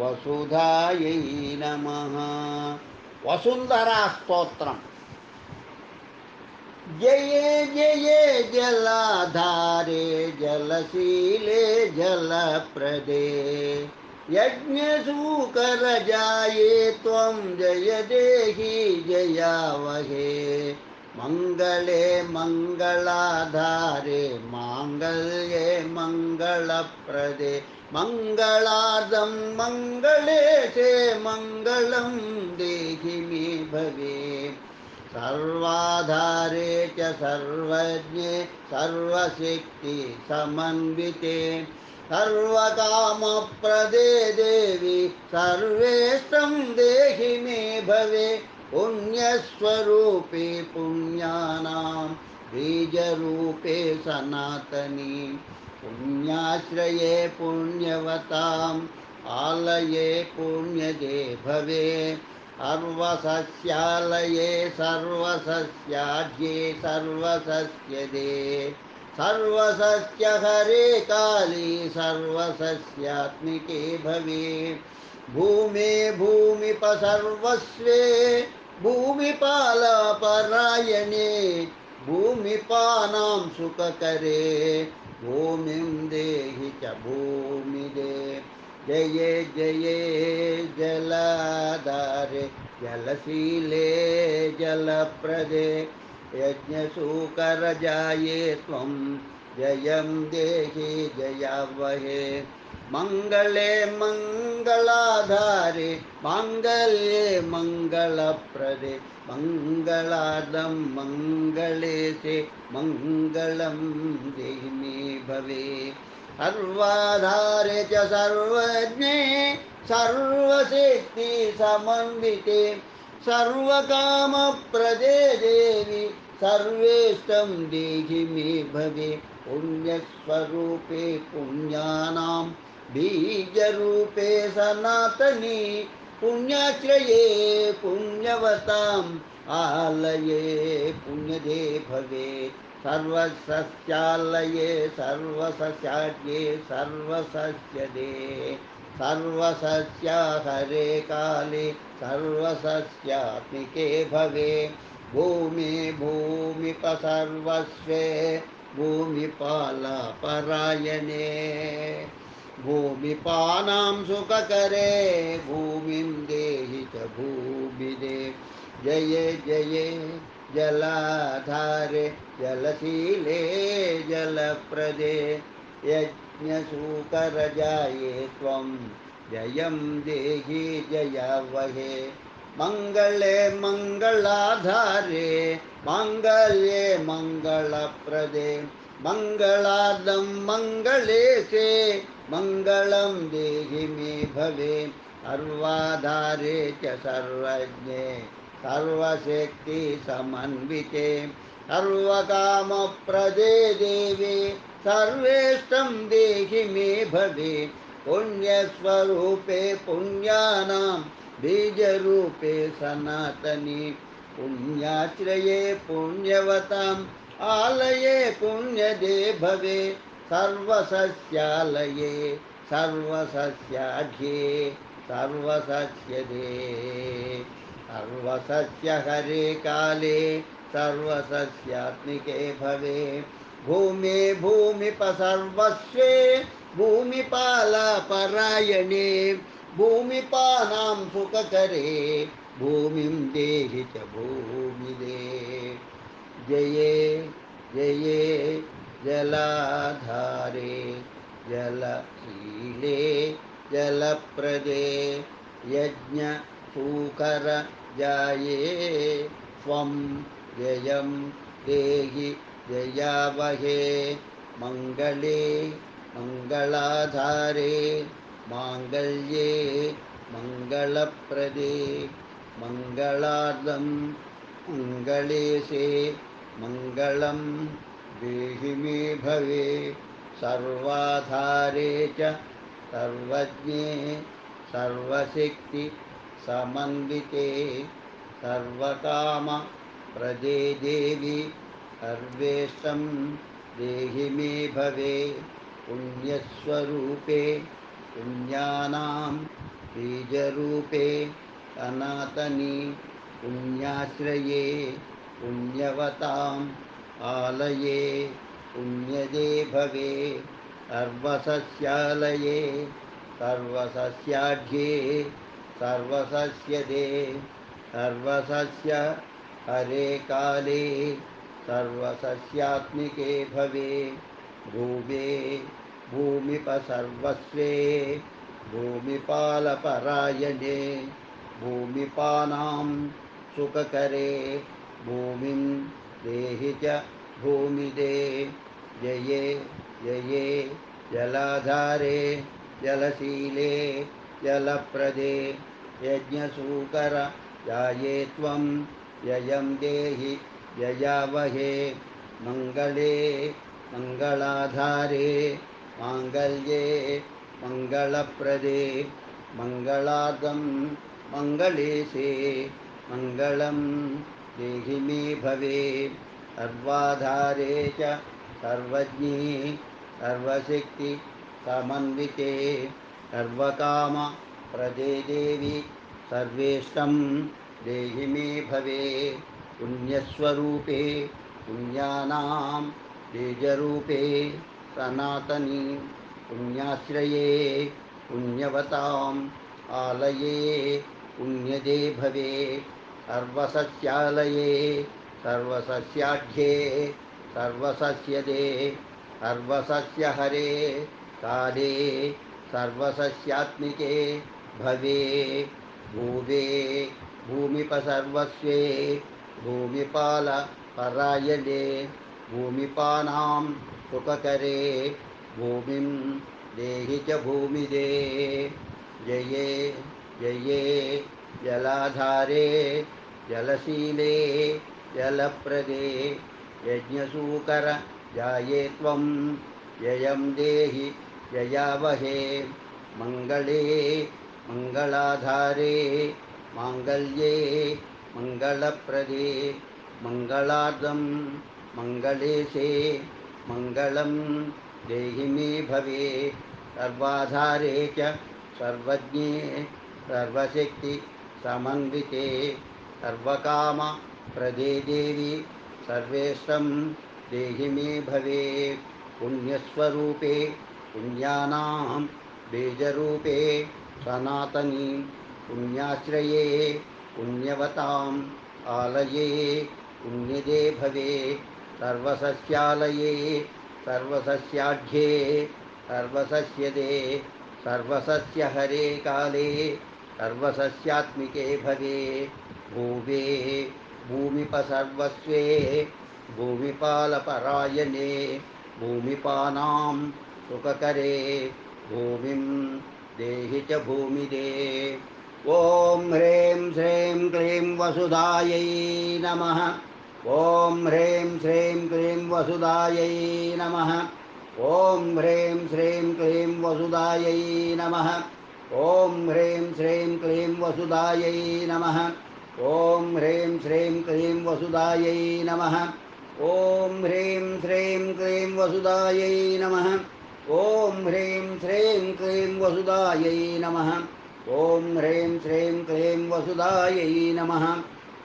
వసుధాయై నమః. వసుంధరా స్తోత్రం. जये जये जलाधारे जलशीले जलप्रदे यज्ञसूकरजाये त्वं जय देहि जयावहे मङ्गले मङ्गलाधारे माङ्गल्ये मङ्गलप्रदे मङ्गलार्धं मङ्गलेशे मङ्गलं देहि मे भवे सर्वाधारे च सर्वज्ञे सर्वशक्ति समन्विते सर्वकामप्रदे देवी सर्वेष्टं देहि मे भवे पुण्यस्वरूपे पुण्यानां बीजरूपे सनातनी पुण्याश्रये पुण्यवताम् आलये पुण्यदे भवे सर्वसस्यालये सर्वसस्याढ्ये सर्वसस्यदे सर्वसस्यहरे काली सर्वसस्यात्मिके भवे भूमे भूमिपसर्वस्वे भूमिपालपरायणे भूमिपानां सुखकरे भूमिं देहि च भूमिदे जये जये जलाधारे जलशीले जलप्रदे यज्ञसूकरजाये त्वं जयं देहि जयावहे मङ्गले मङ्गलाधारे माङ्गल्ये मङ्गलप्रदे मङ्गलार्धं मङ्गलेशे मङ्गलं देहि मे भवे सर्वाधारे च सर्वज्ञे सर्वशक्ति समन्विते सर्वकामप्रदे देवी सर्वेष्टं देहि मे भवे पुण्यस्वरूपे पुण्यानां बीजरूपे सनातनी पुण्याश्रये पुण्यवताम् आलये पुण्यदे भवे सर्वसस्यालये सर्वसस्याढ्ये सर्वसस्यदे सर्वसस्याहरे काले सर्वसस्यात्मिके भवे भूमे भूमिपसर्वस्वे भूमिपालपरायणे भूमिपानां सुखकरे भूमिं देहि च भूमिदे जये जये जलाधारे जलशीले जलप्रदे यज्ञसूकरजाये त्वं जयं देहि जयावहे मङ्गले मङ्गलाधारे माङ्गल्ये मङ्गलप्रदे मङ्गलार्धं मङ्गलेशे मङ्गलं देहि मे भवे सर्वाधारे च सर्वज्ञे सर्वशक्ति समन्विते सर्वकामप्रदे देवी सर्वेष्टं देहि मे भवे पुण्यस्वरूपे पुण्यानां बीजरूपे सनातनी पुण्याश्रये पुण्यवताम् आलये पुण्यदे भवे सर्वसस्यालये सर्वसस्याढ्ये सर्वसस्यदे सर्वसस्यहरे काले सर्वसस्यात्मिके भवे भूमे भूमिपसर्वस्वे भूमिपालपरायणे भूमिपानां सुखकरे भूमिं देहि च भूमिदे जये जये जलाधारे जलशीले जलप्रदे यज्ञसूकरजाये त्वं जयं देहि जयावहे मङ्गले मङ्गलाधारे माङ्गल्ये मङ्गलप्रदे मङ्गलार्धं मङ्गलेशे मङ्गलं देहि मे भवे सर्वाधारे च सर्वज्ञे सर्वशक्ति समन्विते सर्वकामप्रदे देवी सर्वेष्टं देहि मे भवे पुण्यस्वरूपे पुण्यानां बीजरूपे सनातनी पुण्याश्रये पुण्यवताम् आलये पुण्यदे भवे सर्वसस्यालये सर्वसस्याढ्ये सर्वसस्यदे सर्वसस्य हरे काले सर्वसस्यात्मिके भवे भूवे भूमिपसर्वस्वे भूमिपालपरायणे भूमिपानां सुखकरे भूमिं देहि च भूमिदे जये जये जलाधारे जलशीले जलप्रदे यज्ञसूकर जाये त्वं ययं देहि ययावहे मङ्गले मङ्गलाधारे माङ्गल्ये मङ्गलप्रदे मङ्गलार्धं मङ्गलेशे मङ्गलं देहि मे भवे सर्वाधारे च सर्वज्ञे सर्वशक्ति समन्विते सर्वकामप्रदे देवी सर्वेष्टं देहि मे भवे पुण्यस्वरूपे पुण्यानां बीजरूपे सनातनी पुण्याश्रये पुण्यवताम् आलये पुण्यदे भवे सर्वसस्यालये सर्वसस्याढ्ये सर्वसस्यदे सर्वसस्यहरे काले सर्वसस्यात्मिके भवे भूवे भूमिपसर्वस्वे भूमिपालपरायणे भूमिपानां सुखकरे भूमिं देहि च भूमिदे जये जये जलाधारे जलशीले जलप्रदे यज्ञसूकर जाये त्वं ययं देहि ययावहे मङ्गले मङ्गलाधारे माङ्गल्ये मङ्गलप्रदे मङ्गलार्धं मङ्गलेशे मङ्गलं देहि मे भवे सर्वाधारे च सर्वज्ञे सर्वशक्ति समन्विते सर्वकामप्रदे देवी सर्वेष्टं देहि मे भवे पुण्यस्वरूपे पुण्यानां बीजरूपे सनातनी पुण्याश्रये पुण्यवताम् आलये पुण्यदे भवे सर्वसस्यालये सर्वसस्याढ्ये सर्वसस्यदे सर्वसस्यहरे काले सर्वसस्यात्मिके भवे भूवे भूमिपसर्वस्वे भूमिपालपरायणे भूमिपानां सुखकरे भूमिं देहि च भूमिदे ॐ ह्रीं श्रीं क्लीं वसुधायै नमः ॐ ह्रीं श्रीं क्लीं वसुधायै नमः ॐ ह्रीं श्रीं क्लीं वसुधायै नमः ॐ ह्रीं श्रीं क्लीं वसुधायै नमः ॐ ह्रीं श्रीं क्लीं वसुधायै नमः ॐ ह्रीं श्रीं क्लीं वसुधायै नमः ॐ ह्रीं श्रीं क्लीं वसुधायै नमः ॐ ह्रीं श्रीं क्लीं वसुधायै नमः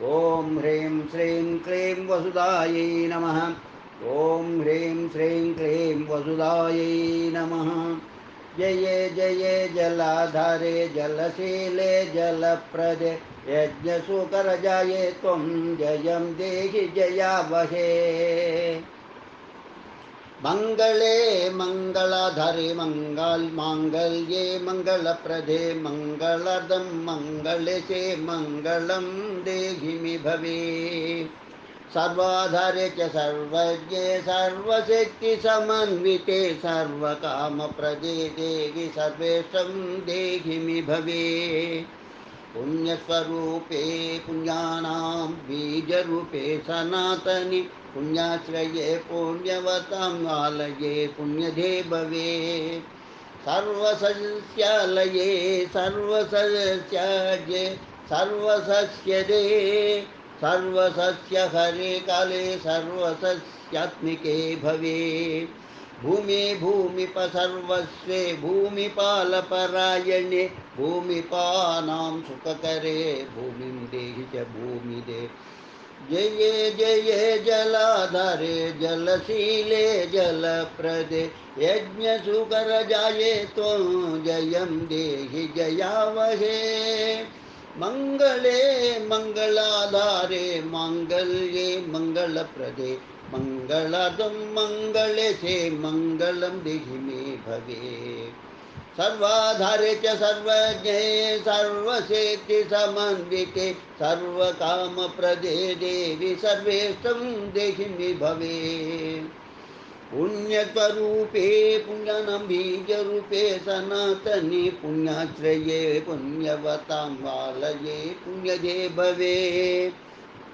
ॐ ह्रीं श्रीं क्लीं वसुधायै नमः ॐ ह्रीं श्रीं क्लीं वसुधायै नमः जय जय जलाधारे जलशीले जलप्रदे यज्ञसूकरजाये त्वं जयं देहि जयावहे मङ्गले मङ्गलाधारे माङ्गल्ये मङ्गलप्रदे मङ्गलार्धं मङ्गलेशे मङ्गलं देहि मे भवे सर्वाधारे च सर्वज्ञे सर्वशक्तिसमन्विते सर्वकामप्रदे देवी सर्वेषं देहि मे भवे पुण्यस्वरूपे पुण्यानां बीजरूपे सनातनि पुण्याश्रये पुण्यवताम् आलये पुण्यदे भवे सर्वसस्यालये सर्वसस्याढ्ये सर्वसस्यदे सर्वसस्यहरे काले सर्वसस्यात्मिके भवे भूमि भूमिप सर्वस्वे भूमिपालपरायणे भूमिपानां सुखकरे भूमिं देहि च भूमिदे जये जये जलाधरे जलशीले जलप्रदे यज्ञसुकरजाये त्वं जयं देहि जयावहे मंगले मंगलाधारे मांगल्ये मंगलप्रदे मंगलादं मंगले से मंगलं देहि मे भवे सर्वाधारे च सर्वज्ञे सर्वशक्ति समन्विते सर्वकामप्रदे देवी सर्वेष्टं देहि मे भवे पुण्यस्वरूपे पुण्यनं बीजरूपे सनातने पुण्याश्रये पुण्यवतां वालये पुण्यदे भवे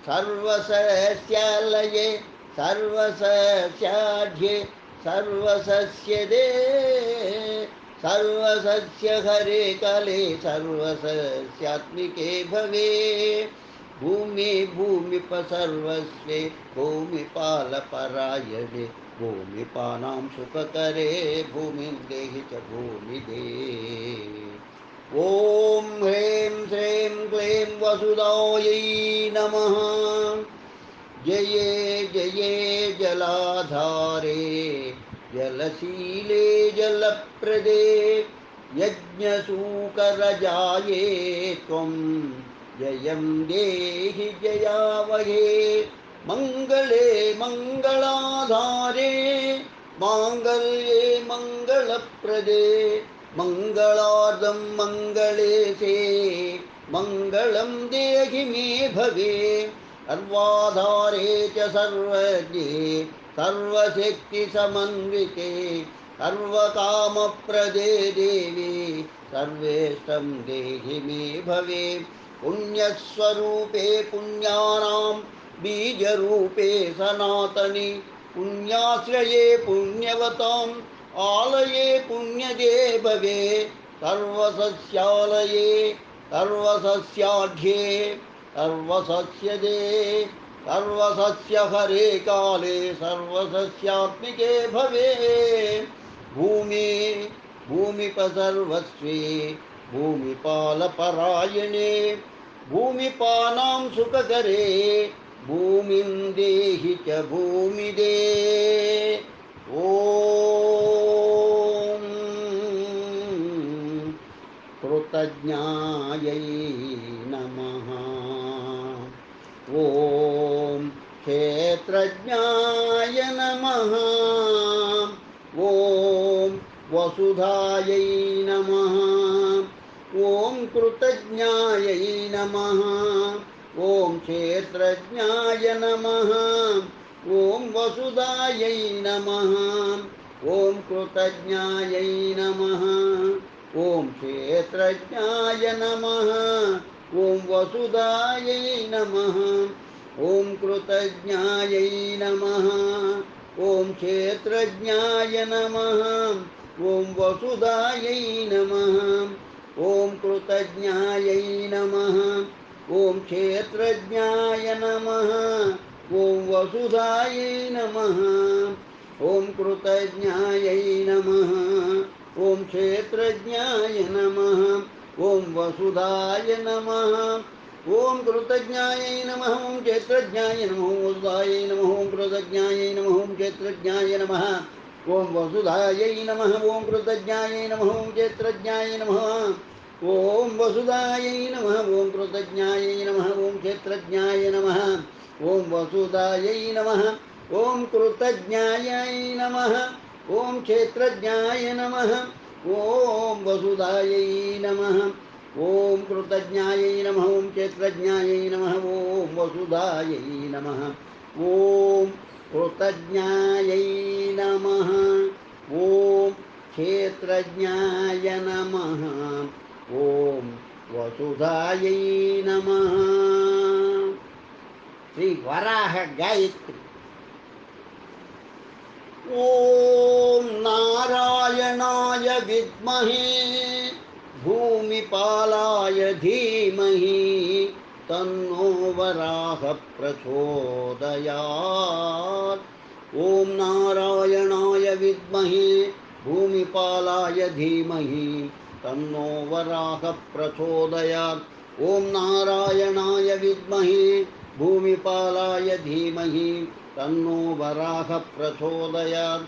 सर्वसस्यालये सर्वसस्याढ्ये सर्वसस्यदे सर्वसस्य हरे काले सर्वसस्यात्मिके भवे भूमि भूमिप सर्वस्वे भूमिपालपरायणे भूमिपानां सुखकरे भूमिं देहि च भूमिदे ॐ ह्रीं श्रीं क्लीं वसुधायै नमः जये जये जलाधारे जलशीले जलप्रदे यज्ञसूकरजाये त्वं जयं देहि जयावहे मंगले मंगलाधारे मांगल्ये मंगलप्रदे मंगलार्धं मंगले से मंगलं देहि मे भवे सर्वाधारे च सर्वज्ञे सर्वशक्ति समन्विते सर्वकामप्रदे देवी सर्वेष्टं देहि मे भवे पुण्यस्वरूपे पुण्यानां बीजरूपे सनातने पुण्याश्रये पुण्यवताम् आलये पुण्यदे भवे सर्वसस्यालये सर्वसस्याढ्ये सर्वसस्यदे सर्वसस्य हरे काले सर्वसस्यात्मिके भवे भूमि भूमिप सर्वस्वे भूमिपालपरायणे भूमिपानां सुखकरे भूमिं देहि च भूमिदे ॐ कृतज्ञायै नमः ॐ क्षेत्रज्ञाय नमः ॐ वसुधायै नमः ॐ कृतज्ञायै नमः ॐ क्षेत्रज्ञाय नमः ॐ वसुधायै नमः ॐ कृतज्ञायै नमः ॐ क्षेत्रज्ञाय नमः ॐ वसुधायै नमः ॐ कृतज्ञायै नमः ॐ क्षेत्रज्ञाय नमः ॐ वसुधायै नमः ॐ कृतज्ञायै नमः ॐ क्षेत्रज्ञाय नमः ॐ वसुधायै नमः ॐ कृतज्ञायै नमः ॐ क्षेत्रज्ञाय नमः ॐ वसुधाय नमः ॐ कृतज्ञायै नमः ॐ क्षेत्रज्ञाय नमः ॐ वसुधायै नमः ॐ कृतज्ञायै नमः ॐ क्षेत्रज्ञाय नमः ॐ वसुधायै नमः ॐ कृतज्ञायै नमः ॐ क्षेत्रज्ञाय नमः ॐ वसुधायै नमः ॐ कृतज्ञायै नमः ॐ क्षेत्रज्ञाय नमः ॐ वसुधायै नमः ॐ कृतज्ञायै नमः ॐ क्षेत्रज्ञाय नमः ॐ वसुधायै नमः ॐ कृतज्ञायै नमः ॐ क्षेत्रज्ञायै नमः ॐ वसुधायै नमः ॐ कृतज्ञायै नमः ॐ क्षेत्रज्ञाय नमः ॐ वसुधायै नमः श्री वराह गायत्री ॐ नारायणाय विद्महे भूमिपालाय धीमहि तन्नो वराह प्रचोदयात् ओम नारायणाय विद्महे भूमिपालाय धीमहि तन्नो वराहः प्रचोदयात्। ओम नारायणाय विद्महे भूमिपालाय धीमहि तन्नो वराहः प्रचोदयात्।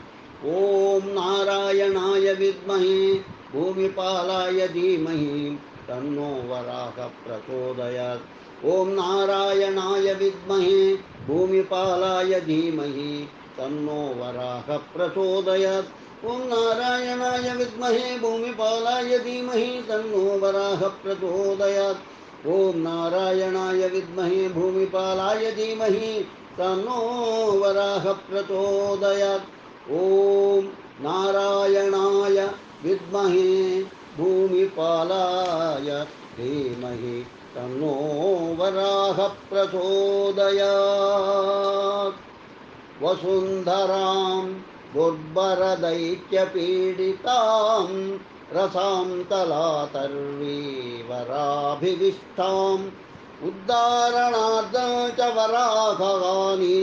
ओम नारायणाय विद्महे भूमिपालाय धीमहि तन्नो वराहः प्रचोदयात्। ओम नारायणाय विद्महे भूमिपालाय धीमहि तन्नो वराहः प्रचोदयात्। ओम नारायणाय विद्महे भूमिपालाय धीमहि तन्नो वराहः प्रचोदयात्। ओम नारायणाय विद्महे भूमिपालाय धीमहि तन्नो वराहः प्रचोदयात्। ओम नारायणाय विद्महे भूमिपालाय धीमहि तन्नो वराहः प्रचोदयात्। वसुन्धरां दुर्बरदैत्यपीडितां रसां तलातर्वीवराभिविष्टाम् उद्धारणार्थं च वराहवाणी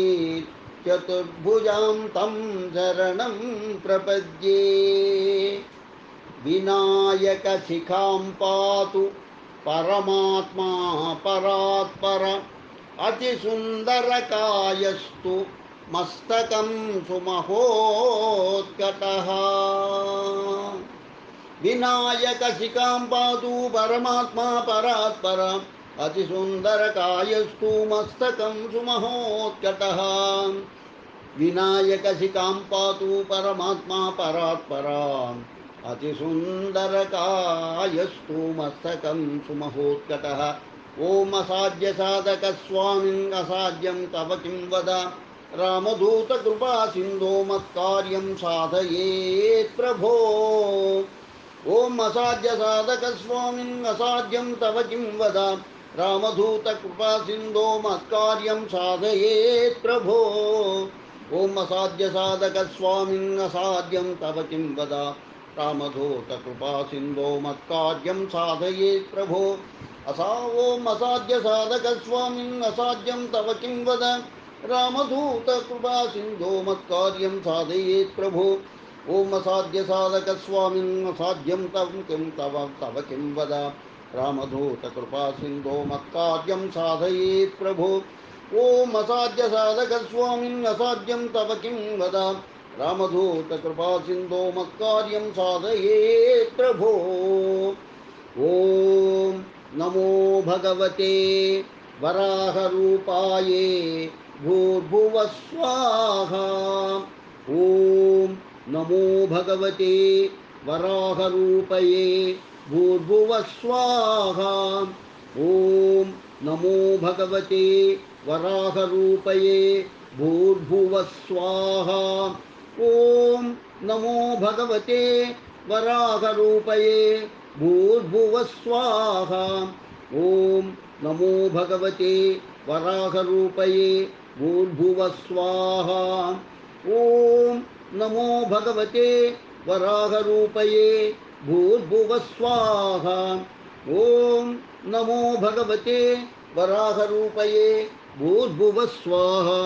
चतुर्भुजां तं शरणं प्रपद्ये। विनायकशिखां पातु परमात्मा परात्पर अतिसुन्दरकायस्तु मस्तकं सुमहोत्कटः। विनायकशिखां पातु परमात्मा परात्पर अतिसुन्दरकायस्तु मस्तकं सुमहोत्कटः। विनायकशिखां पातु परमात्मा परात्पर अतिसुन्दरकायस्तु मस्तकं सुमहोत्कटः। ओम असाध्य साधक स्वामिन् असाध्यं तव किं वद रामदूत कृपा सिन्धो मत्कार्यं साधयेत् प्रभो। ओम असाध्य साधक स्वामिन् असाध्यं तव किं वद रामदूत कृपा सिन्धो मत्कार्यं साधयेत् प्रभो। ओम असाध्य साधक स्वामिन् असाध्यं तव किं वद रामदूत कृपा सिन्धो मत्कार्यं साधयेत् प्रभो। ओम असाध्य साधक स्वामिन् असाध्यं तव किं वद रामदूत कृपा सिन्धो मत्कार्यं साधयेत् प्रभो। ओम असाध्य साधक स्वामिन् असाध्यं तव किं वद रामदूत कृपा सिन्धो मत्कार्यं साधयेत् प्रभो। ओम असाध्य साधक स्वामिन् असाध्यं तव किं वद रामदूत कृपा सिन्धो मत्कार्यं साधयेत् प्रभो। ओम नमो भगवते वराहरूपाये भूर्भुवः स्वाहा। ओम नमो भगवते वराहरूपये भूर्भुवः स्वाहा। ओम नमो भगवते वराहरूपये भूर्भुवः स्वाहा। ओम नमो भगवते वराहरूपये भूर्भुवः स्वाहा। ओम नमो भगवते वराहरूपये भूर्भुवः स्वाहा। ओम नमो भगवते वराहरूपये भूर्भुवः स्वाहा। ओम नमो भगवते वराहरूपये भूर्भुवः स्वाहा।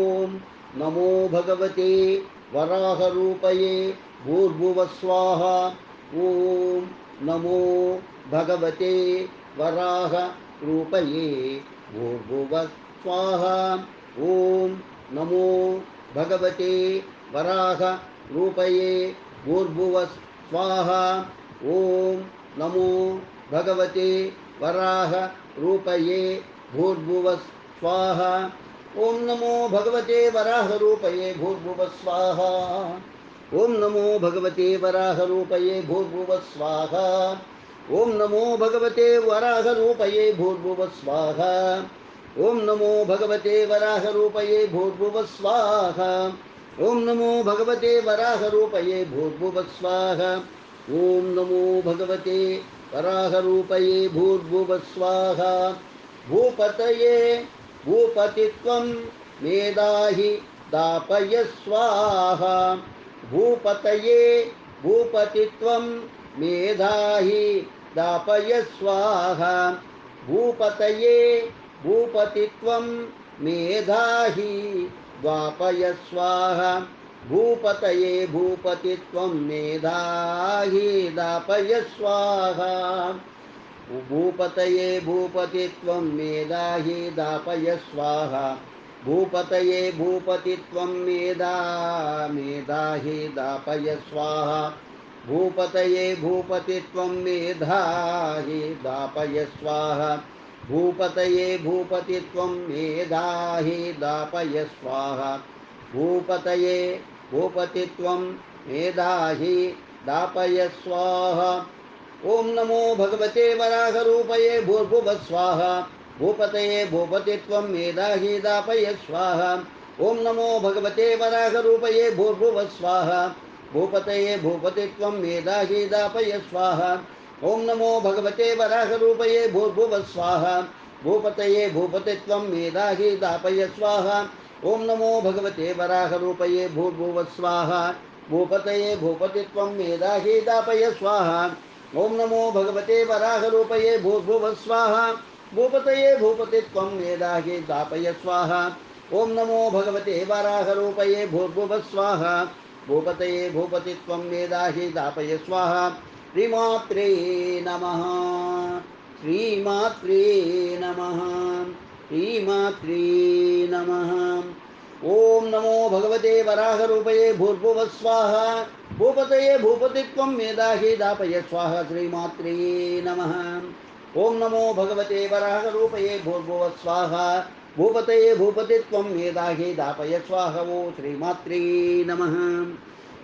ओम नमो भगवते वराहरूपये भूर्भुवः स्वाहा। ओम नमो भगवते वराहरूपये भूर्भुवः स्वाहा। ओम नमो भगवते वराहरूपये भूर्भुवः स्वाहा। ओम नमो भगवते वराहरूपये भूर्भुवः स्वाहा। ओम नमो भगवते वराहरूपये भूर्भुवः स्वाहा। ओम नमो भगवते वराहरूपये भूर्भुवः स्वाहा। ओम नमो भगवते वराहरूपये भूर्भुवः स्वाहा। ओम नमो भगवते वराहरूपये भूर्भुवः स्वाहा। ओम नमो भगवते वराहरूपये भूर्भुवः स्वाहा। ओम नमो भगवते वराहरूपये भूर्भुवः स्वाहा। भूपतये भूपतित्वं मेधाहि दापय स्वाहा। भूपतये भूपतित्वं मेधाहि दापय स्वाहा। भूपतये भूपतित्वं मेधाहि द्वापय स्वाहा भूपतये भूपतित्वं मेधाहि दापय स्वाहा भूपतये भूपतित्वं मेधाहि दापय स्वाहा भूपतये भूपतित्वं मेधाहि दापय स्वाहा भूपतये भूपतित्वं मेधाहि दापय स्वाहा भूपतये भूपतित्वं मेधाहि दापय स्वाहा भूपतये भूपतित्वं मेधाहि दापय स्वाहा ओम नमो भगवते वराहरूपये भूर्भुवः स्वाहा भूपतये भूपतित्वं मेधाहि दापय स्वाहा ओम नमो भगवते वराहरूपये भूर्भुवः स्वाहा भूपतये भूपतित्वं मेधाहि दापय स्वाहा ओम नमो भगवते वराहरूपये भूर्भुवः स्वाहा भूपतये भूपतित्वं मेधाहि दापय स्वाहा ओम नमो भगवते वराहरूपये भूर्भुवः स्वाहा भूपतये भूपतित्वं मेधाहि दापय स्वाहा ओम नमो भगवते वराहरूपये भूर्भुवः स्वाहा भूपतये भूपतित्वं मेधाहि दापय स्वाहा ओम नमो भगवते वराहरूपये भूर्भुवः स्वाहा भूपतये भूपतित्वं मेधाहि दापय स्वाहा श्रीमात्रे नमः श्रीमात्रे नमः श्रीमात्रे नमः ओम नमो भगवते वराहरूपये भूर्भुवः स्वाहा भूपतये भूपतित्वं मेधाहि दापय स्वाहा श्रीमात्रे नमः ओम नमो भगवते वराहरूपये भूर्भुवः स्वाहा भूपतये भूपतित्वं मेधाहि दापय स्वाहा वो श्रीमात्रे नमः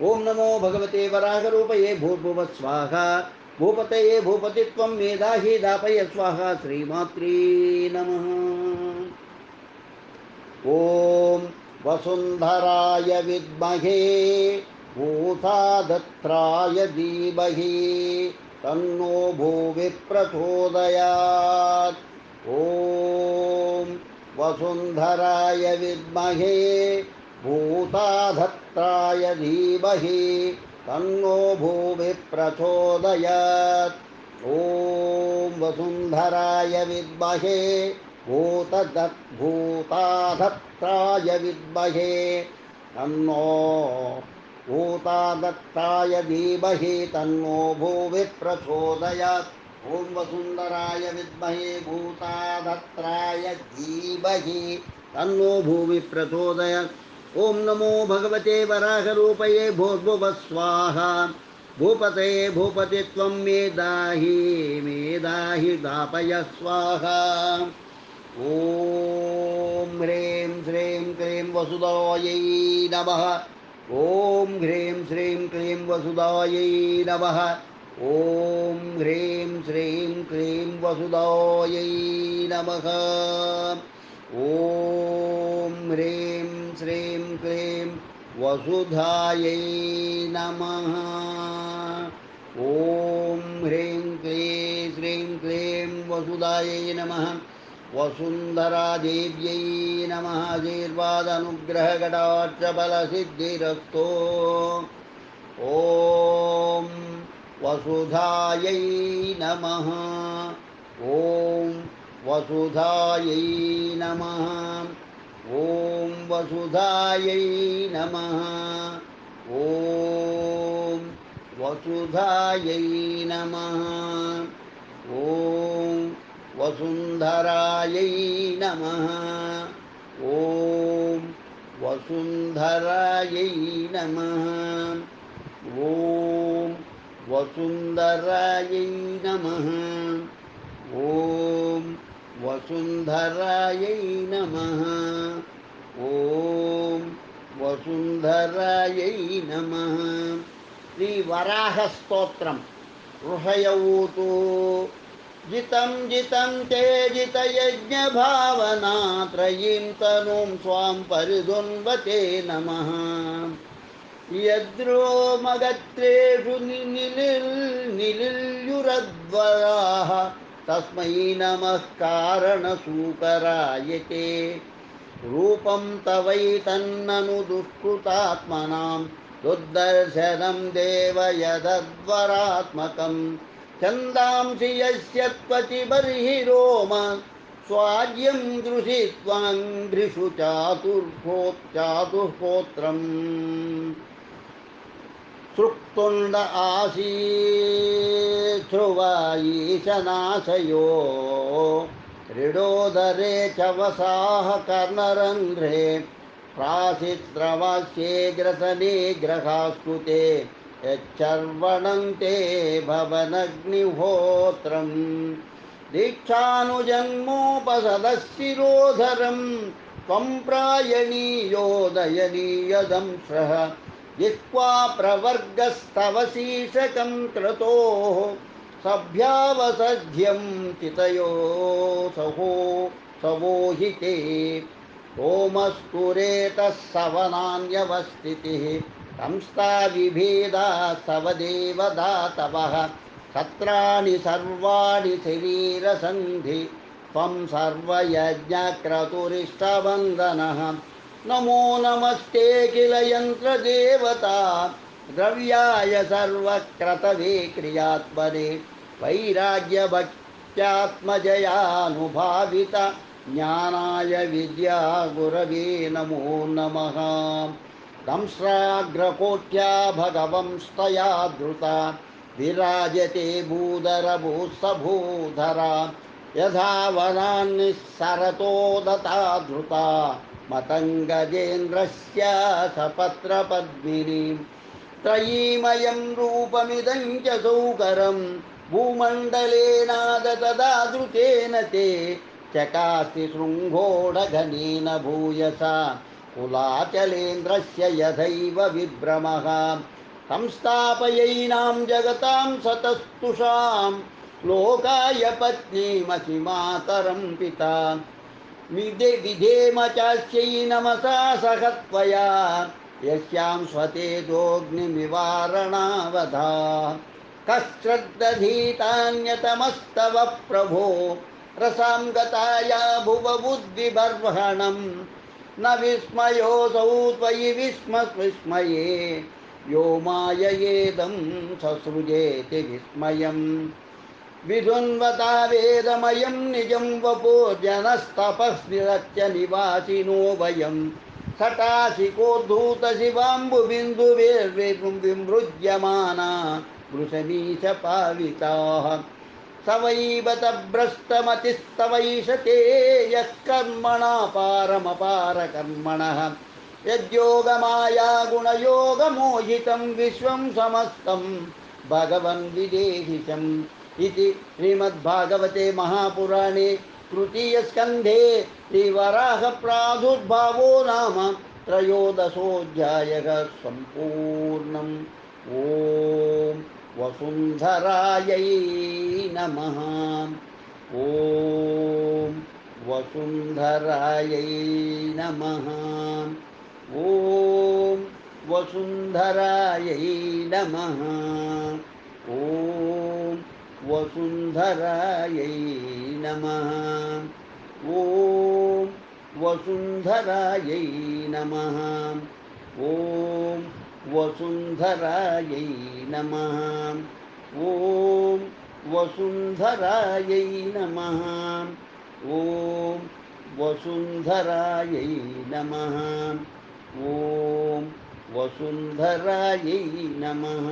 ओम नमो भगवते वराहरूपये भूर्भुवः स्वाहा भूपतये भूपतित्वं मेधाहि दापय स्वाहा श्रीमात्रे नमः ओम वसुंधराय विद्महे भूतादत्राय धीमहि तन्नो भुवः प्रचोदयात् ओम वसुंधराय विद्महे भूतादत्राय धीमहि तन्नो भुवः प्रचोदयात् ओम वसुंधराय विद्महे भूतादत्ताय विद्महे तन्नो भूतादत्ताय धीमहि तन्नो भुवः प्रचोदयात् ओम वसुंधराय विद्महे भूतादत्ताय धीमहि तन्नो भुवः प्रचोदयात् ओम नमो भगवते वराहरूपये भूर्भुवः स्वाहा भूपतये भूपतित्वं मेधाहि दापय स्वाहा ओम ह्रीं श्रीं क्लीं वसुधायै नमः ओम ह्रीं श्रीं क्लीं वसुधायै नमः ओम ह्रीं श्रीं क्लीं वसुधायै नमः ओम ह्रीं श्रीं क्लीं वसुधायै नमः ओम ह्रीं श्रीं क्लीं वसुधायै नमः वसुंधरा देव्यै नमः आशीर्वाद अनुग्रह कटाक्ष बल सिद्धिरस्तु ओम वसुधायै नमः ओम वसुधायै नमः ओम वसुधायै नमः ओम वसुधायै नमः ओम वसुंधरायै नमः ओम वसुंधरायै नमः ओम वसुंधरायै नमः ओम वसुंधरायै नमः ओम वसुंधरायै नमः श्री वराह स्तोत्रम ऋषयौतु जितं जितं ते जितयज्ञ भावना त्रयीं तनुं स्वां परिधुन्वते नमः यद्रोमगत्रेषु निलिल्युरद्वराः तस्मै नमः कारणसूकराय ते रूपं तवैतन्ननु दुष्कृतात्मनां दुर्दर्शनं देव यदद्वरात्मकं छन्दांसि यस्य त्वचि बर्हिरोम स्वाद्यं दृशित्वाङ्घ्रिषु चातुःहोत्रम् सृक्तुण्ड आसीत् ध्रुवायीशनाशयो हृदोदरे च वसाः कर्णरन्ध्रे प्रासिस्रवस्ये ग्रसने ग्रहास्कुते यच्चर्वणं ते भवनग्निहोत्रम् दीक्षानुजन्मोपसदशिरोधरं त्वं प्रायणीयोदयनीयदंश्रः जिह्वा प्रवर्गस्तव शीर्षकं क्रतोः सभ्यावसध्यं चितयो सवोहिते ओमस्तुरेतः सवनान्यवस्थितिः संस्था विभेदा सवदेवदातवः सत्राणि सर्वाणि शरीरसन्धि त्वं सर्वयज्ञक्रतुरिष्टवन्दनः नमो नमस्ते किल यन्त्रदेवता द्रव्याय सर्वक्रतवे क्रियात्मने वैराग्यभक्त्यात्मजयानुभावित ज्ञानाय विद्या गुरवे नमो नमः दंश्राग्रकोट्या भगवंस्तया धृता विराजते भूधरभूसभूधरा यथा वनान्निस्सरतो दता धृता मतङ्गजेन्द्रस्य सपत्रपद्मिनीं त्रयीमयं रूपमिदं च सौकरं भूमण्डलेनादतदादृतेन ते चकास्ति शृङ्गोडघनेन भूयसा कुलाचलेन्द्रस्य यथैव विभ्रमः संस्थापयैनां जगतां सतस्तुषां लोकाय पत्नीमसिमातरं पिता विधेम चास्यै नमसा सह त्वया यस्यां स्वतेजोऽग्निनिवारणावधा कश्चिदधीतान्यतमस्तव प्रभो रसां गताया भुवबुद्धिबर्हणं न विस्मयोऽसौ त्वयि विस्मये यो माययेदं ससृजेति विस्मयम् विधुन्वता वेदमयं निजं वपोर्जनस्तपस्विरच्च निवासिनो वयं सटाशिकोद्धूतशिवाम्बुबिन्दुविमृज्यमाना वृषमीशपाविताः स वै बतभ्रष्टमतिस्तवैष ते यः कर्मणा पारमपारकर्मणः यद्योगमाया गुणयोगमोहितं विश्वं समस्तं भगवन् विदेहिशम् इति श्रीमद्भागवते महापुराणे तृतीयस्कन्धे श्रीवराहप्रादुर्भावो नाम त्रयोदशोऽध्यायः सम्पूर्णम्। ॐ वसुन्धरायै नमः। ॐ वसुन्धरायै नमः। ॐ वसुन्धरायै नमः। ॐ वसुन्धरायै नमः। ॐ वसुन्धरायै नमः। ॐ वसुन्धरायै नमः। ॐ वसुन्धरायै नमः। ॐ वसुन्धरायै नमः। ॐ वसुन्धरायै नमः।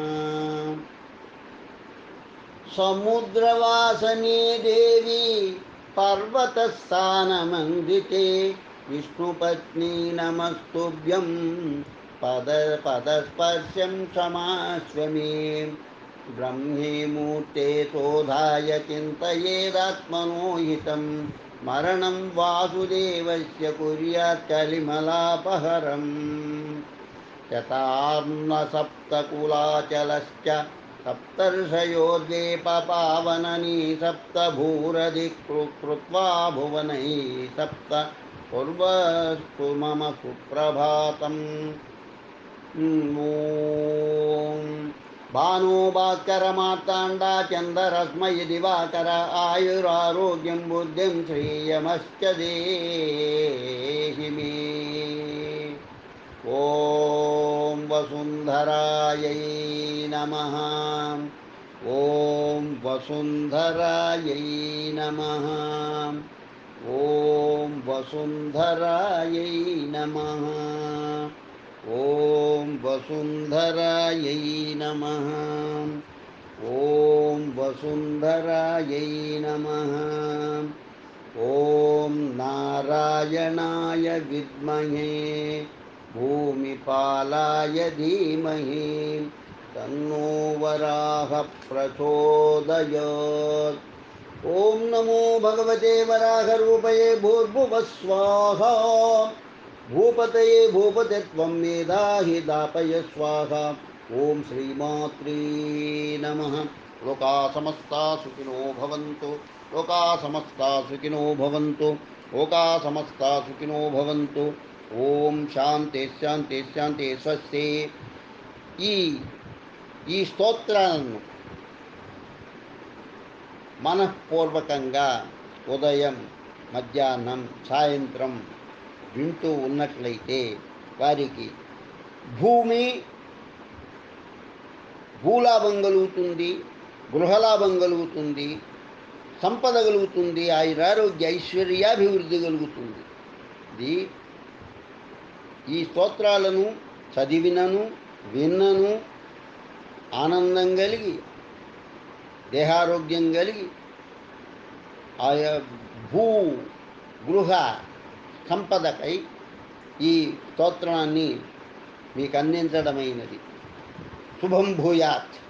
समुद्रवासने देवी पर्वतस्थानमन्दिते विष्णुपत्नी नमस्तुभ्यं पदस्पर्शं क्षमास्व मे ब्रह्मे मूर्ते शोधाय चिन्तयेदात्मनो हितं मरणं वासुदेवस्य कुर्यात् कलिमलापहरम् चतार्णसप्तकुलाचलश्च सप्तर्षयोर्द्वेपपावननी सप्तभूरधिकृत्वा भुवनैः सप्त कुर्वस्तु मम सुप्रभातम्। ॐ भानो भास्करमार्ताण्डा चन्दरस्मै दिवाकर आयुरारोग्यं बुद्धिं श्रियमश्च देहि मे। ॐ वसुन्धरायै नमः। ॐ वसुन्धरायै नमः। ఓం వసుంధరాయై నమః. ఓం వసుంధరాయై నమః. ఓం వసుంధరాయై నమః. ఓం నారాయణాయ విద్మహే భూమిపాలాయ ధీమహి తన్నో వరాహ ప్రచోదయాత్. ఓం నమో భగవతే వరాహరూపయే భూర్భువః స్వాహా. భూపతయే భూపతే త్వం మేధాహి దాపయ స్వాహా. ఓం శ్రీమాత్రే నమః. లోకా సమస్తా సుఖినో భవంతు. లోకా సమస్తా సుఖినో భవంతు. లోకా సమస్తా సుఖినో భవంతు. ఓం శాంతి శాంతి శాంతి. స్వస్తి. ఈ ఈ స్తోత్రాలను మనఃపూర్వకంగా ఉదయం, మధ్యాహ్నం, సాయంత్రం వింటూ ఉన్నట్లయితే వారికి భూలాభం కలుగుతుంది, గృహలాభం కలుగుతుంది, సంపద కలుగుతుంది, ఆయురారోగ్య ఐశ్వర్యాభివృద్ధి కలుగుతుంది. ఇది ఈ స్తోత్రాలను చదివినను విన్నను ఆనందం కలిగి దేహారోగ్యం కలిగి ఆయా గృహ సంపదకై ఈ స్తోత్రాన్ని మీకు అందించడమైనది. శుభం భూయాత్.